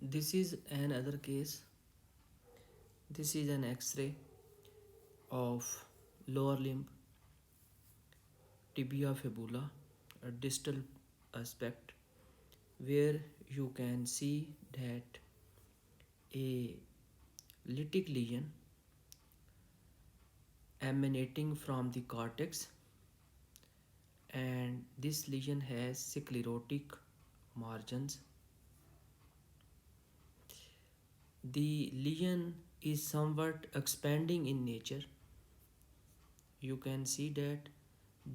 This is another case. This is an X-ray of lower limb, tibia fibula, a distal aspect, where you can see that a lytic lesion emanating from the cortex, and this lesion has sclerotic margins. The lesion is somewhat expanding in nature. You can see that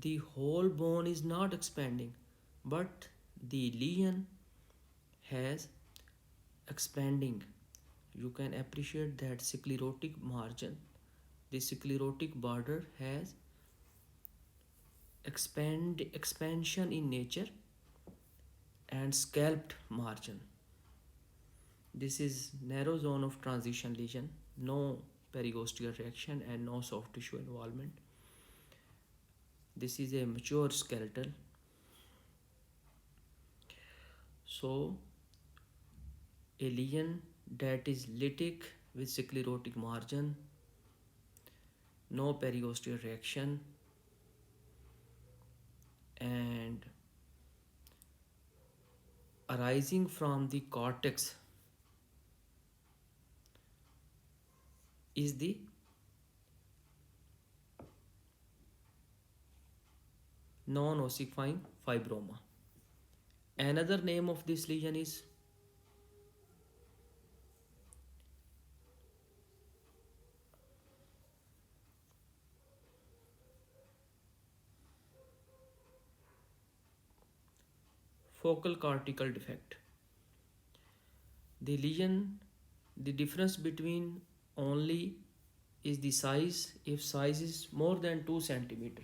the whole bone is not expanding, but the lesion has expanding. You can appreciate that sclerotic margin. The sclerotic border has expansion in nature and scalped margin. This is narrow zone of transition lesion, no periosteal reaction and no soft tissue involvement. This is a mature skeletal. So a lesion that is lytic with sclerotic margin, no periosteal reaction, and arising from the cortex is the non-ossifying fibroma. Another name of this lesion is focal cortical defect. The lesion, the difference between only is the size. If size is more than 2 centimeter,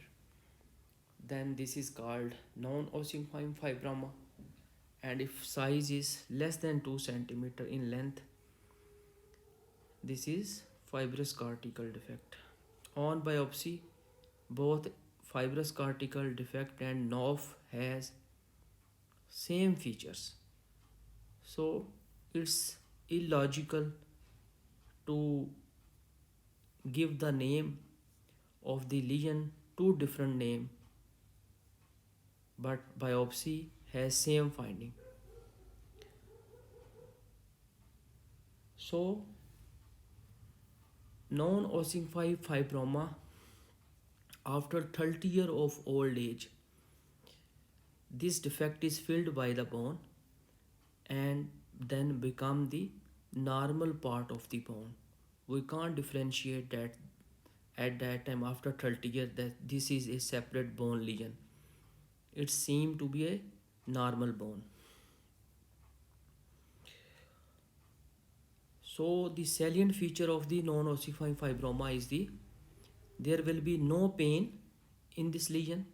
then this is called non-ossifying fibroma, and if size is less than 2 centimeter in length, this is fibrous cortical defect. On biopsy, both fibrous cortical defect and NOF has same features. So it's illogical to give the name of the lesion two different name, but biopsy has same finding. So non-ossifying fibroma after 30 years of old age, this defect is filled by the bone and then become the normal part of the bone. We can't differentiate that at that time after 30 years that this is a separate bone lesion. It seemed to be a normal bone. So the salient feature of the non-ossifying fibroma is there will be no pain in this lesion,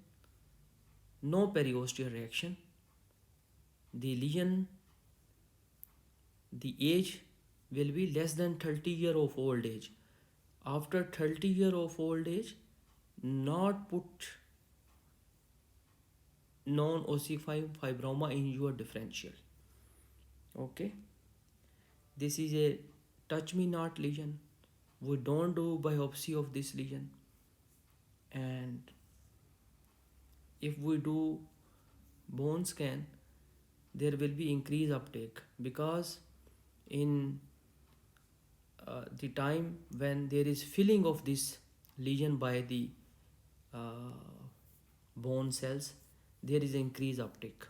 no periosteal reaction. The lesion, the age will be less than 30 year of old age. After 30 year of old age, not put non-ossifying fibroma in your differential. Okay, this is a touch me not lesion. We don't do biopsy of this lesion, and if we do bone scan, there will be increased uptake, because in the time when there is filling of this lesion by the uh, bone cells, there is increased uptake.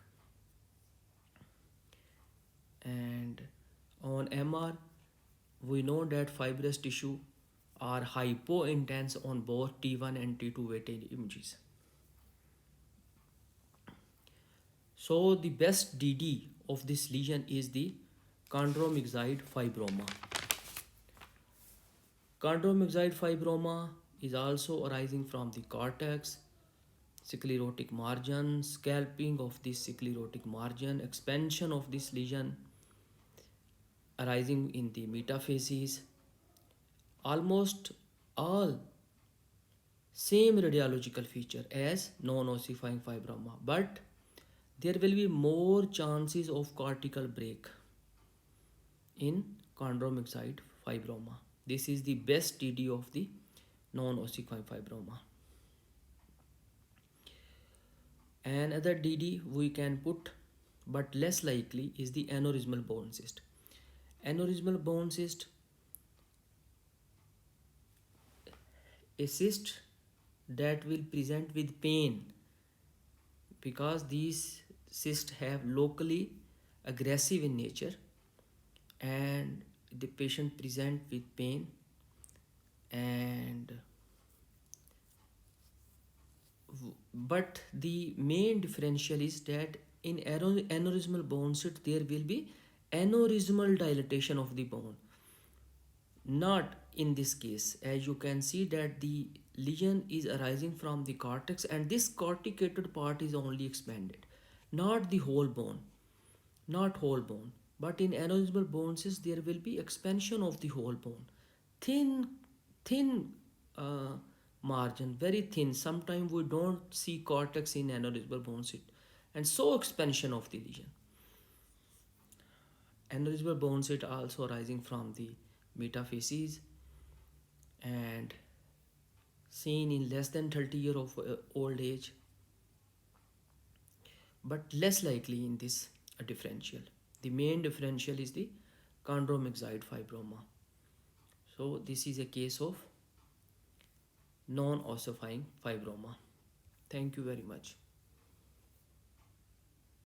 And on MR, we know that fibrous tissue are hypo intense on both T1 and T2 weighted images. So the best DD of this lesion is the chondromyxoid fibroma. Chondromyxoid fibroma is also arising from the cortex, sclerotic margin, scalping of this sclerotic margin, expansion of this lesion arising in the metaphyses. Almost all same radiological feature as non-ossifying fibroma, but there will be more chances of cortical break. in chondromyxide fibroma. This is the best TD of the non-ossifying fibroma. Another DD we can put, but less likely, is the aneurysmal bone cyst. Aneurysmal bone cyst, a cyst that will present with pain, because these cysts have locally aggressive in nature, and the patient present with pain. And but the main differential is that in aneurysmal bone cyst there will be aneurysmal dilatation of the bone. Not in this case, as you can see that the lesion is arising from the cortex, and this corticated part is only expanded, not the whole bone, not whole bone. But in aneurysmal bone cyst there will be expansion of the whole bone, thin, thin margin, very thin. Sometimes we don't see cortex in aneurysmal bone cyst, and so expansion of the lesion. Aneurysmal bone cyst also arising from the metaphyses, and seen in less than 30 year of old age, but less likely in this differential. The main differential is the chondromyxide fibroma. So this is a case of non-ossifying fibroma. Thank you very much.